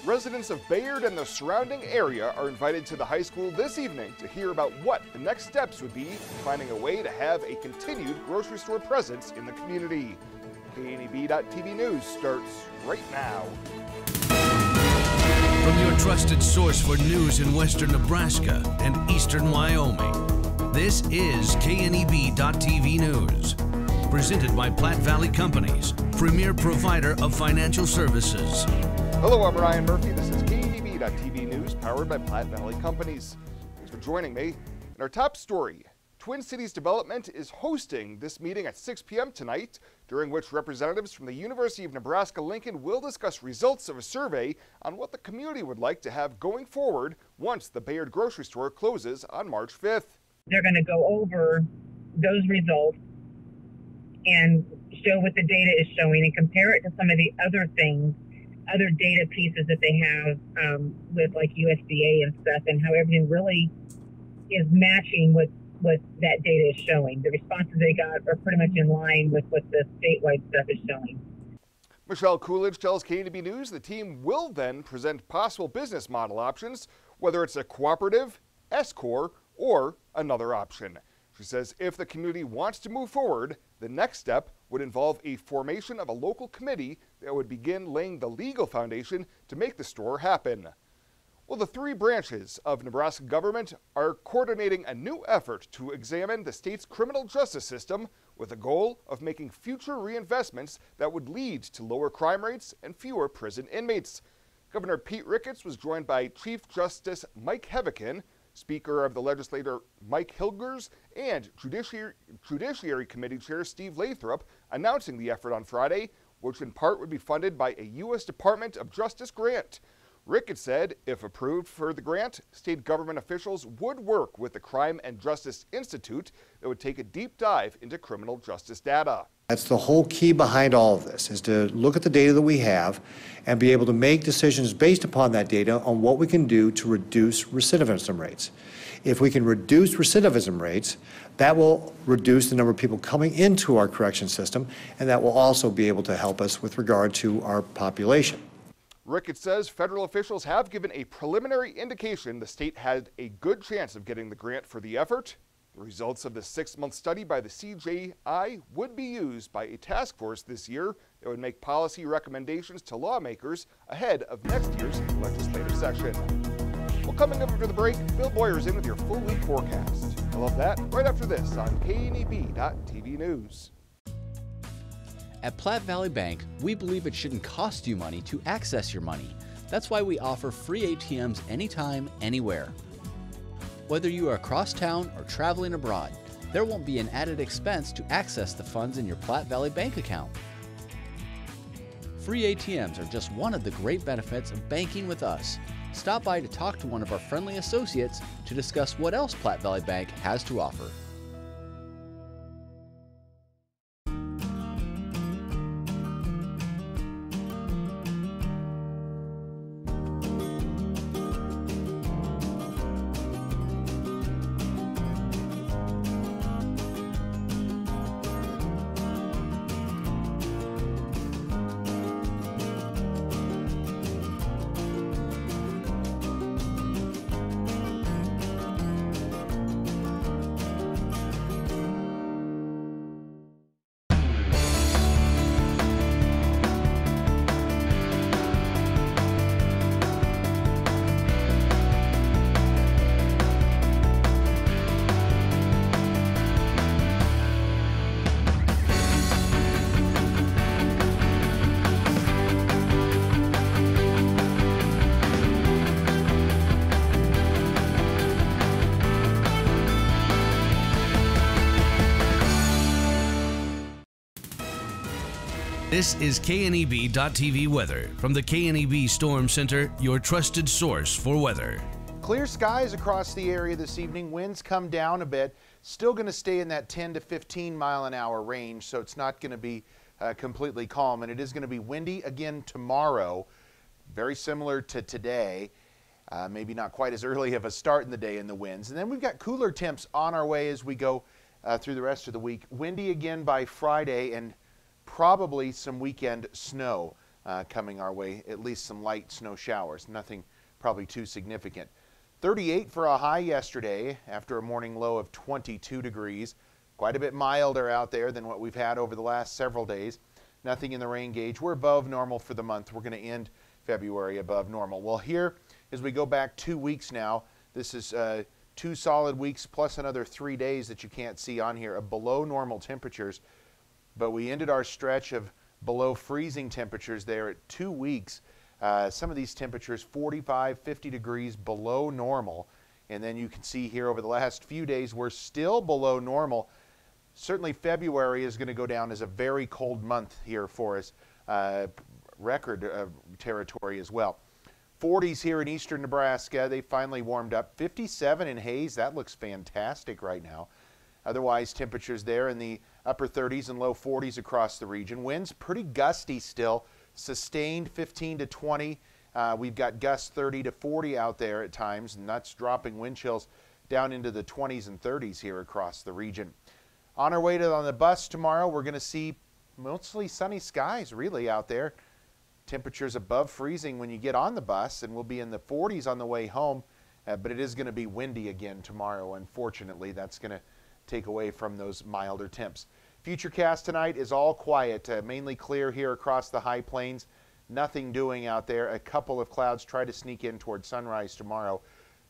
Residents of Bayard and the surrounding area are invited to the high school this evening to hear about what the next steps would be in finding a way to have a continued grocery store presence in the community. KNEB.TV News starts right now. From your trusted source for news in western Nebraska and eastern Wyoming, this is KNEB.TV News. Presented by Platte Valley Companies, premier provider of financial services. Hello, I'm Ryan Murphy. This is KNEB.TV News, powered by Platte Valley Companies. Thanks for joining me. In our top story, Twin Cities Development is hosting this meeting at 6 p.m. tonight, during which representatives from the University of Nebraska-Lincoln will discuss results of a survey on what the community would like to have going forward once the Bayard grocery store closes on March 5th. They're going to go over those results and show what the data is showing and compare it to some of the other things, other data pieces that they have with like USDA and stuff, and how everything really is matching what that data is showing. The responses they got are pretty much in line with what the statewide stuff is showing. Michelle Coolidge tells KNEB News the team will then present possible business model options, whether it's a cooperative, S-Corp, or another option. She says if the community wants to move forward, the next step would involve a formation of a local committee that would begin laying the legal foundation to make the store happen. Well, the three branches of Nebraska government are coordinating a new effort to examine the state's criminal justice system with the goal of making future reinvestments that would lead to lower crime rates and fewer prison inmates. Governor Pete Ricketts was joined by Chief Justice Mike Heavican, Speaker of the Legislature Mike Hilgers, and Judiciary Committee Chair Steve Lathrop announcing the effort on Friday, which in part would be funded by a U.S. Department of Justice grant. Ricketts said if approved for the grant, state government officials would work with the Crime and Justice Institute that would take a deep dive into criminal justice data. That's the whole key behind all of this, is to look at the data that we have and be able to make decisions based upon that data on what we can do to reduce recidivism rates. If we can reduce recidivism rates, that will reduce the number of people coming into our correction system, and that will also be able to help us with regard to our population. Ricketts says federal officials have given a preliminary indication the state had a good chance of getting the grant for the effort. The results of the 6-month study by the CJI would be used by a task force this year that would make policy recommendations to lawmakers ahead of next year's legislative session. Well, coming up after the break, Bill Boyer's in with your full week forecast. I love that right after this on KNEB.TV News. At Platte Valley Bank, we believe it shouldn't cost you money to access your money. That's why we offer free ATMs anytime, anywhere. Whether you are across town or traveling abroad, there won't be an added expense to access the funds in your Platte Valley Bank account. Free ATMs are just one of the great benefits of banking with us. Stop by to talk to one of our friendly associates to discuss what else Platte Valley Bank has to offer. This is KNEB.TV weather from the KNEB Storm Center, your trusted source for weather. Clear skies across the area this evening. Winds come down a bit. Still going to stay in that 10 to 15 mile an hour range, so it's not going to be completely calm. And it is going to be windy again tomorrow, very similar to today. Maybe not quite as early of a start in the day in the winds. And then we've got cooler temps on our way as we go through the rest of the week. Windy again by Friday and probably some weekend snow. coming our way, at least some light snow showers, nothing probably too significant. 38 for a high yesterday after a morning low of 22 degrees. Quite a bit milder out there than what we've had over the last several days. Nothing in the rain gauge. We're above normal for the month. We're going to end February above normal. Well, here, as we go back 2 weeks now, this is 2 solid weeks plus another 3 days that you can't see on here of below normal temperatures. But we ended our stretch of below freezing temperatures there at 2 weeks. Some of these temperatures 45, 50 degrees below normal. And then you can see here over the last few days, we're still below normal. Certainly February is going to go down as a very cold month here for us, record territory as well. 40s here in eastern Nebraska. They finally warmed up. 57 in Hayes. That looks fantastic right now. Otherwise, temperatures there in the upper 30s and low 40s across the region. Winds pretty gusty still, sustained 15 to 20. We've got gusts 30 to 40 out there at times, and that's dropping wind chills down into the 20s and 30s here across the region. On our way on the bus tomorrow, we're going to see mostly sunny skies really out there. Temperatures above freezing when you get on the bus, and we'll be in the 40s on the way home, but it is going to be windy again tomorrow. Unfortunately, that's going to take away from those milder temps. Futurecast tonight is all quiet, mainly clear here across the high plains. Nothing doing out there. A couple of clouds try to sneak in towards sunrise tomorrow.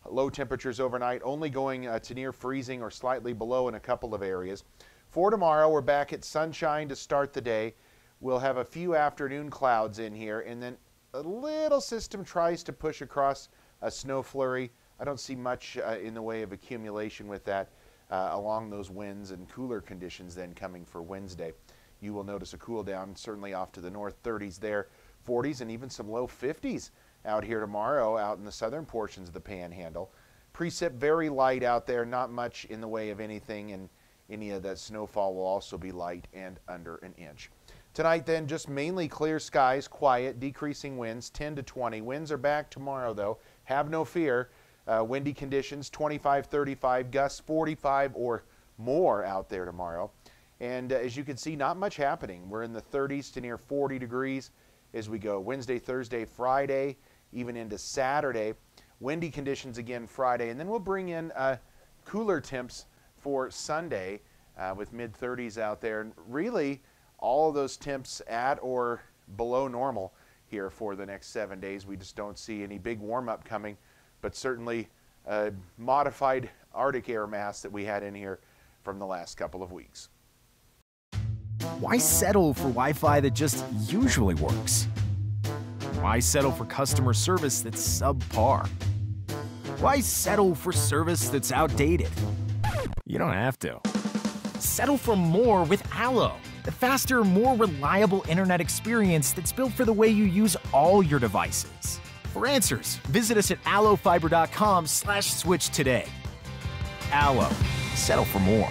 Low temperatures overnight, only going to near freezing or slightly below in a couple of areas. For tomorrow, we're back at sunshine to start the day. We'll have a few afternoon clouds in here, and then a little system tries to push across a snow flurry. I don't see much in the way of accumulation with that along those winds and cooler conditions then coming for Wednesday. You will notice a cool down, certainly off to the north, 30s there, 40s, and even some low 50s out here tomorrow out in the southern portions of the Panhandle. Precip very light out there, not much in the way of anything, and any of that snowfall will also be light and under an inch. Tonight then, just mainly clear skies, quiet, decreasing winds, 10 to 20. Winds are back tomorrow though, have no fear. Windy conditions, 25, 35, gusts 45 or more out there tomorrow. And as you can see, not much happening. We're in the 30s to near 40 degrees as we go Wednesday, Thursday, Friday, even into Saturday. Windy conditions again Friday, and then we'll bring in cooler temps for Sunday with mid-30s out there. And really, all of those temps at or below normal here for the next 7 days. We just don't see any big warm-up coming, but certainly a modified Arctic air mass that we had in here from the last couple of weeks. Why settle for Wi-Fi that just usually works? Why settle for customer service that's subpar? Why settle for service that's outdated? You don't have to. Settle for more with Allo, the faster, more reliable internet experience that's built for the way you use all your devices. For answers, visit us at allofiber.com/switch today. Allo, settle for more.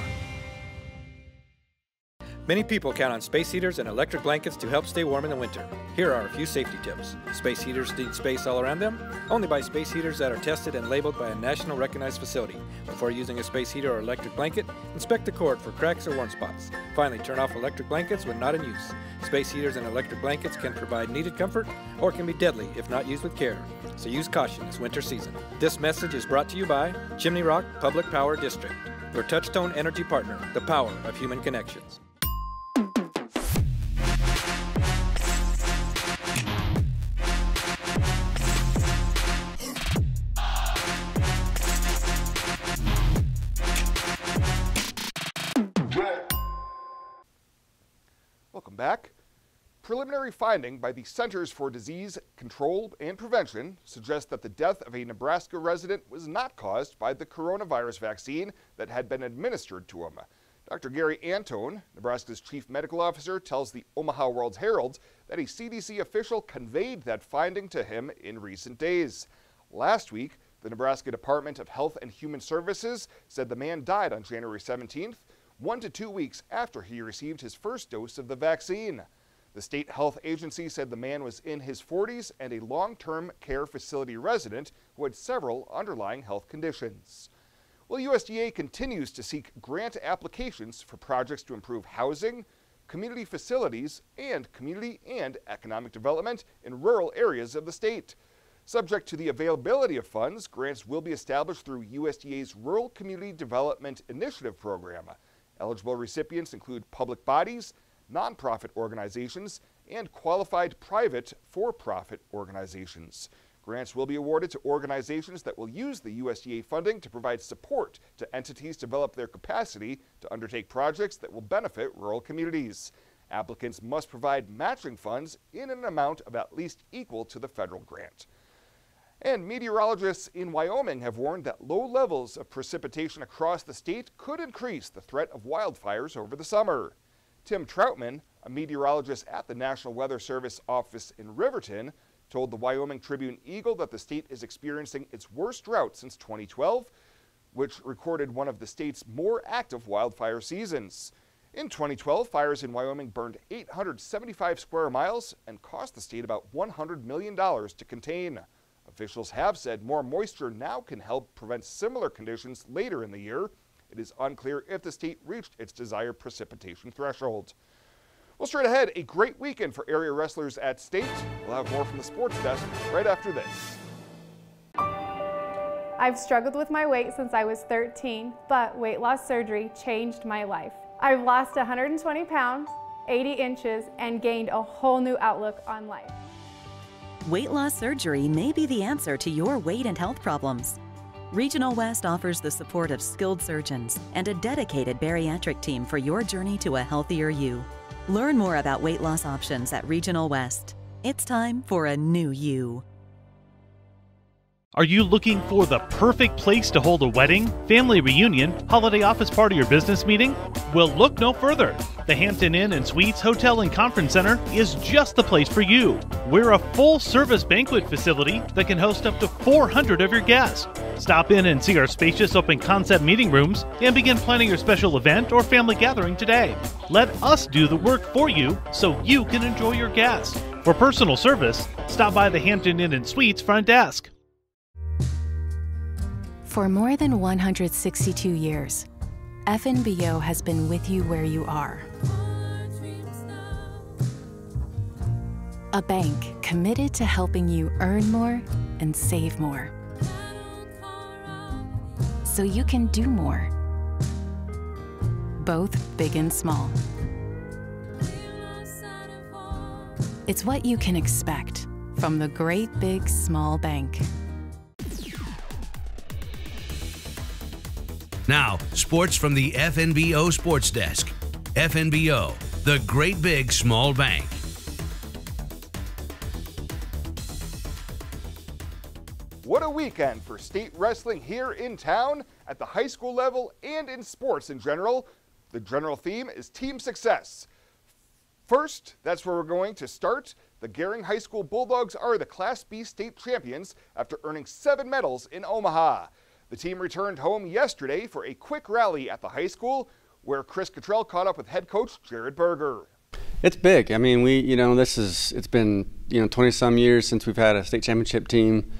Many people count on space heaters and electric blankets to help stay warm in the winter. Here are a few safety tips. Space heaters need space all around them. Only buy space heaters that are tested and labeled by a national recognized facility. Before using a space heater or electric blanket, inspect the cord for cracks or warm spots. Finally, turn off electric blankets when not in use. Space heaters and electric blankets can provide needed comfort or can be deadly if not used with care. So use caution this winter season. This message is brought to you by Chimney Rock Public Power District, your touchstone energy partner, the power of human connections. Welcome back. Preliminary finding by the Centers for Disease Control and Prevention suggests that the death of a Nebraska resident was not caused by the coronavirus vaccine that had been administered to him. Dr. Gary Antone, Nebraska's chief medical officer, tells the Omaha World-Herald that a CDC official conveyed that finding to him in recent days. Last week, the Nebraska Department of Health and Human Services said the man died on January 17th, 1 to 2 weeks after he received his first dose of the vaccine. The state health agency said the man was in his 40s and a long-term care facility resident who had several underlying health conditions. Well, USDA continues to seek grant applications for projects to improve housing, community facilities, and community and economic development in rural areas of the state. Subject to the availability of funds, grants will be established through USDA's Rural Community Development Initiative program. Eligible recipients include public bodies, nonprofit organizations, and qualified private for-profit organizations. Grants will be awarded to organizations that will use the USDA funding to provide support to entities develop their capacity to undertake projects that will benefit rural communities. Applicants must provide matching funds in an amount of at least equal to the federal grant. And meteorologists in Wyoming have warned that low levels of precipitation across the state could increase the threat of wildfires over the summer. Tim Troutman, a meteorologist at the National Weather Service office in Riverton, told the Wyoming Tribune-Eagle that the state is experiencing its worst drought since 2012, which recorded one of the state's more active wildfire seasons. In 2012, fires in Wyoming burned 875 square miles and cost the state about $100 million to contain. Officials have said more moisture now can help prevent similar conditions later in the year. It is unclear if the state reached its desired precipitation threshold. Well, straight ahead, a great weekend for area wrestlers at state. We'll have more from the sports desk right after this. I've struggled with my weight since I was 13, but weight loss surgery changed my life. I've lost 120 pounds, 80 inches, and gained a whole new outlook on life. Weight loss surgery may be the answer to your weight and health problems. Regional West offers the support of skilled surgeons and a dedicated bariatric team for your journey to a healthier you. Learn more about weight loss options at Regional West. It's time for a new you. Are you looking for the perfect place to hold a wedding, family reunion, holiday office party, or business meeting? Well, look no further. The Hampton Inn and Suites Hotel and Conference Center is just the place for you. We're a full-service banquet facility that can host up to 400 of your guests. Stop in and see our spacious open-concept meeting rooms and begin planning your special event or family gathering today. Let us do the work for you so you can enjoy your guests. For personal service, stop by the Hampton Inn and Suites front desk. For more than 162 years, FNBO has been with you where you are. A bank committed to helping you earn more and save more, so you can do more, both big and small. It's what you can expect from the great big small bank. Now, sports from the FNBO Sports Desk. FNBO, the great big small bank. What a weekend for state wrestling here in town, at the high school level, and in sports in general. The general theme is team success. First, that's where we're going to start. The Gering High School Bulldogs are the Class B state champions after earning 7 medals in Omaha. The team returned home yesterday for a quick rally at the high school, where Chris Cottrell caught up with head coach Jared Berger. It's big. I mean, it's been 20-some years since we've had a state championship team.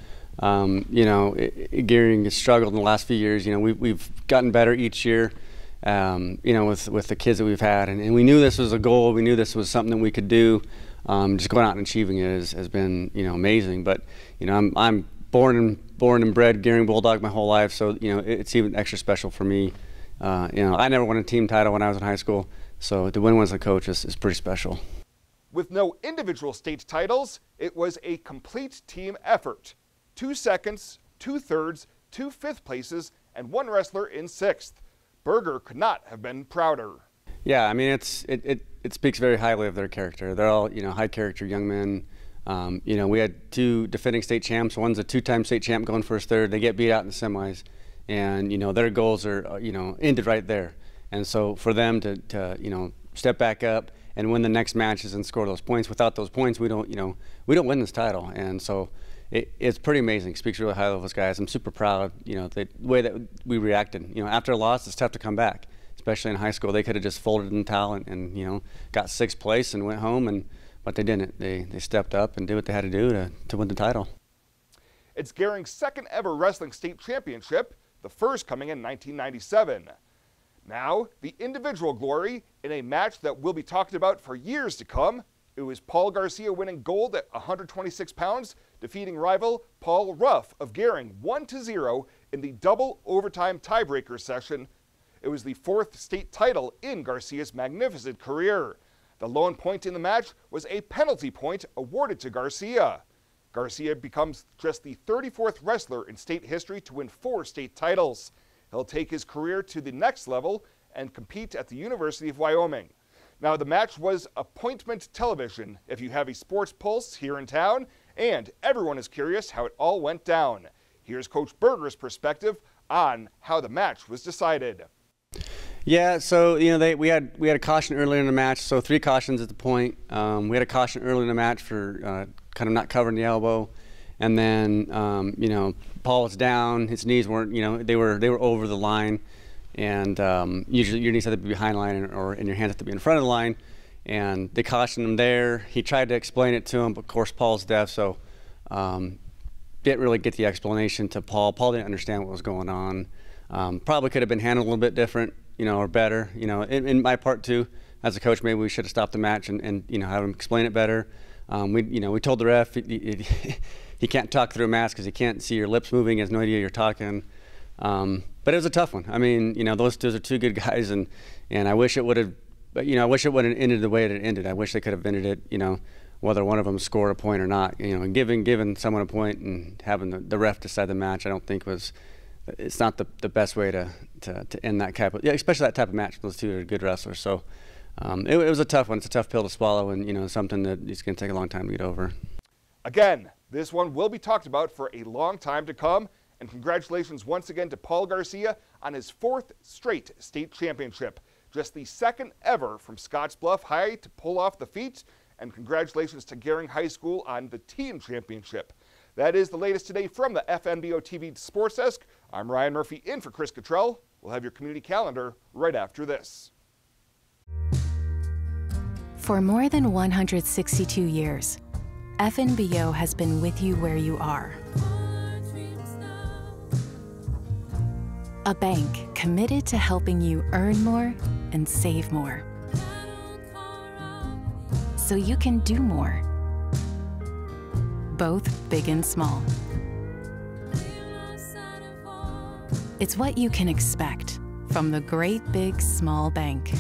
Gering has struggled in the last few years. We've gotten better each year. With the kids that we've had, and we knew this was a goal. We knew this was something that we could do. Just going out and achieving it has been amazing. But I'm born and bred Gering Bulldog my whole life, so it's even extra special for me. I never won a team title when I was in high school, so to win one as a coach is pretty special. With no individual state titles, it was a complete team effort. 2 seconds, 2 thirds, 2 fifth places, and 1 wrestler in 6th. Berger could not have been prouder. Yeah, I mean, it speaks very highly of their character. They're all high character young men. We had 2 defending state champs. One's a 2-time state champ going for his 3rd. They get beat out in the semis, and their goals are ended right there. And so for them to step back up and win the next matches and score those points. Without those points, we don't win this title. And so it's pretty amazing. It speaks really highly of those guys. I'm super proud. The way that we reacted. After a loss, it's tough to come back, especially in high school. They could have just folded in the towel and got 6th place and went home, but they didn't. They stepped up and did what they had to do to win the title. It's Gering's 2nd ever wrestling state championship, the first coming in 1997. Now, the individual glory in a match that will be talked about for years to come. It was Paul Garcia winning gold at 126 pounds, defeating rival Paul Ruff of Gering 1-0 in the double overtime tiebreaker session. It was the 4th state title in Garcia's magnificent career. The lone point in the match was a penalty point awarded to Garcia. Garcia becomes just the 34th wrestler in state history to win 4 state titles. He'll take his career to the next level and compete at the University of Wyoming. Now, the match was appointment television if you have a sports pulse here in town, and everyone is curious how it all went down. Here's Coach Berger's perspective on how the match was decided. Yeah, so we had a caution earlier in the match, so 3 cautions at the point. We had a caution early in the match for kind of not covering the elbow, and then Paul was down. His knees weren't, they were over the line, and usually your knees have to be behind the line, and your hands have to be in front of the line. And they cautioned him there. He tried to explain it to him, but of course Paul's deaf, so didn't really get the explanation to Paul. Paul didn't understand what was going on. Probably could have been handled a little bit different, or better. In my part too, as a coach, maybe we should have stopped the match and have him explain it better. We told the ref he can't talk through a mask because he can't see your lips moving. He has no idea you're talking. But it was a tough one. I mean, those are 2 good guys, and I wish it would have, I wish it wouldn't have ended the way it ended. I wish they could have ended it, whether one of them scored a point or not. Giving someone a point and having the ref decide the match, I don't think it's not the best way to end that type of, especially that type of match. Those 2 are good wrestlers. So it was a tough one. It's a tough pill to swallow, and something that it's going to take a long time to get over. Again, this one will be talked about for a long time to come. And congratulations once again to Paul Garcia on his 4th straight state championship. Just the 2nd ever from Scottsbluff High to pull off the feat. And congratulations to Gering High School on the team championship. That is the latest today from the FNBO TV Sports Desk. I'm Ryan Murphy in for Chris Cottrell. We'll have your community calendar right after this. For more than 162 years, FNBO has been with you where you are. A bank committed to helping you earn more and save more, so you can do more, both big and small. It's what you can expect from the great big small bank.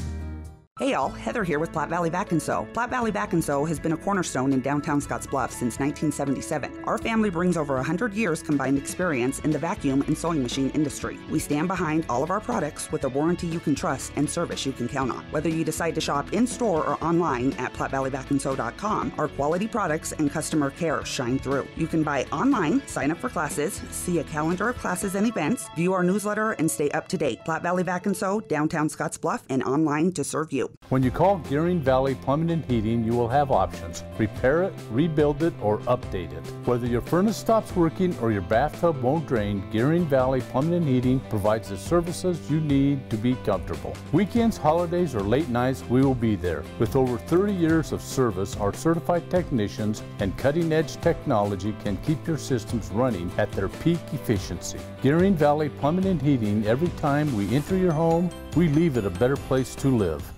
Hey y'all, Heather here with Platte Valley Back & Sew. Platte Valley Back & Sew has been a cornerstone in downtown Scottsbluff since 1977. Our family brings over 100 years combined experience in the vacuum and sewing machine industry. We stand behind all of our products with a warranty you can trust and service you can count on. Whether you decide to shop in-store or online at PlatteValleyBackandSew.com, our quality products and customer care shine through. You can buy online, sign up for classes, see a calendar of classes and events, view our newsletter, and stay up to date. Platte Valley Back & Sew, downtown Scottsbluff, and online to serve you. When you call Gering Valley Plumbing and Heating, you will have options. Repair it, rebuild it, or update it. Whether your furnace stops working or your bathtub won't drain, Gering Valley Plumbing and Heating provides the services you need to be comfortable. Weekends, holidays, or late nights, we will be there. With over 30 years of service, our certified technicians and cutting-edge technology can keep your systems running at their peak efficiency. Gering Valley Plumbing and Heating, every time we enter your home, we leave it a better place to live.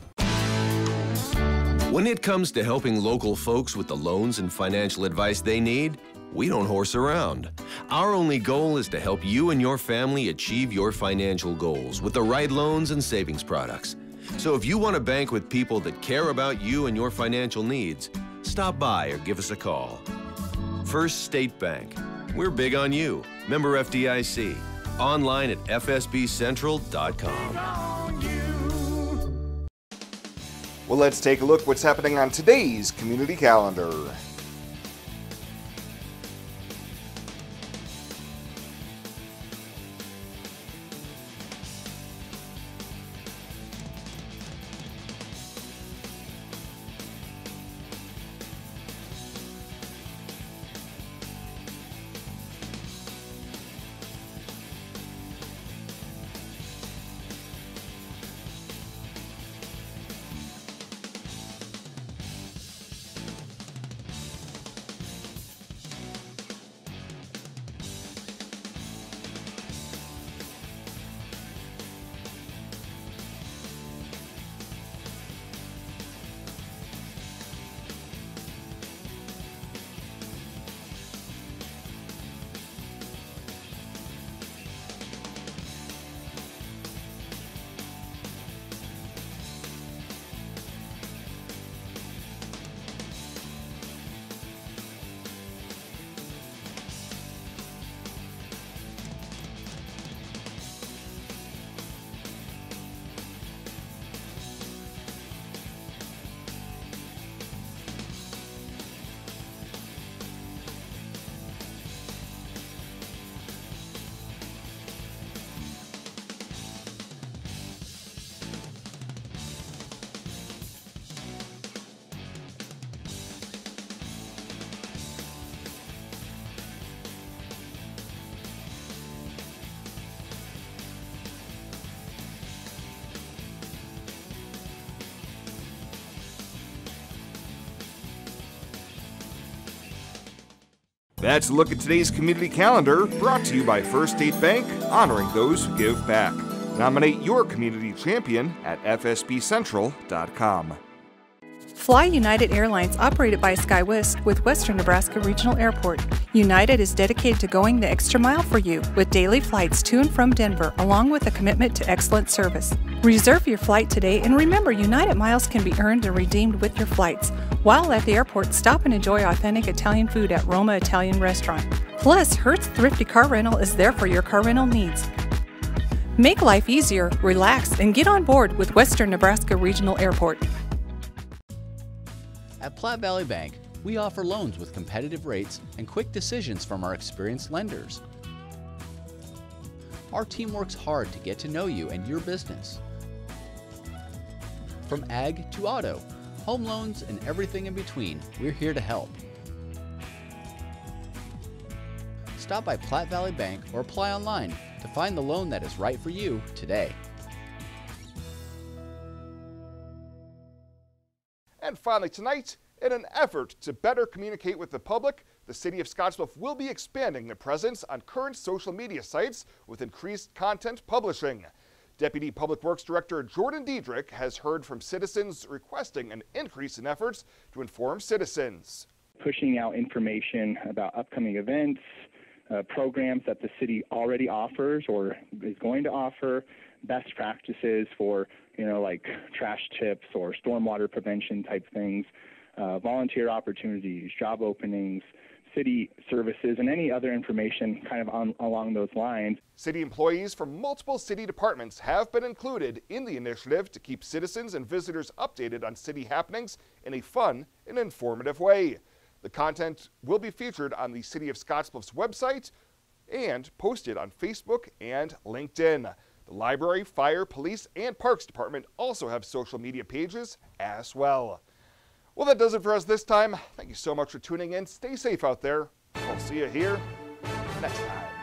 When it comes to helping local folks with the loans and financial advice they need, we don't horse around. Our only goal is to help you and your family achieve your financial goals with the right loans and savings products. So if you want to bank with people that care about you and your financial needs, stop by or give us a call. First State Bank. We're big on you. Member FDIC. Online at fsbcentral.com. Well, let's take a look what's happening on today's community calendar. That's a look at today's community calendar, brought to you by First State Bank, honoring those who give back. Nominate your community champion at fsbcentral.com. Fly United Airlines, operated by SkyWest with Western Nebraska Regional Airport. United is dedicated to going the extra mile for you with daily flights to and from Denver, along with a commitment to excellent service. Reserve your flight today, and remember, United miles can be earned and redeemed with your flights. While at the airport, stop and enjoy authentic Italian food at Roma Italian Restaurant. Plus, Hertz Thrifty Car Rental is there for your car rental needs. Make life easier, relax, and get on board with Western Nebraska Regional Airport. At Platte Valley Bank, we offer loans with competitive rates and quick decisions from our experienced lenders. Our team works hard to get to know you and your business. From ag to auto, home loans, and everything in between, we're here to help. Stop by Platte Valley Bank or apply online to find the loan that is right for you today. And finally tonight, in an effort to better communicate with the public, the City of Scottsbluff will be expanding their presence on current social media sites with increased content publishing. Deputy Public Works Director Jordan Diedrich has heard from citizens requesting an increase in efforts to inform citizens. Pushing out information about upcoming events, programs that the city already offers or is going to offer, best practices for, like trash tips or stormwater prevention type things, volunteer opportunities, job openings, city services, and any other information kind of along those lines. City employees from multiple city departments have been included in the initiative to keep citizens and visitors updated on city happenings in a fun and informative way. The content will be featured on the City of Scottsbluff's website and posted on Facebook and LinkedIn. The library, fire, police, and parks department also have social media pages as well. Well, that does it for us this time. Thank you so much for tuning in. Stay safe out there. We'll see you here next time.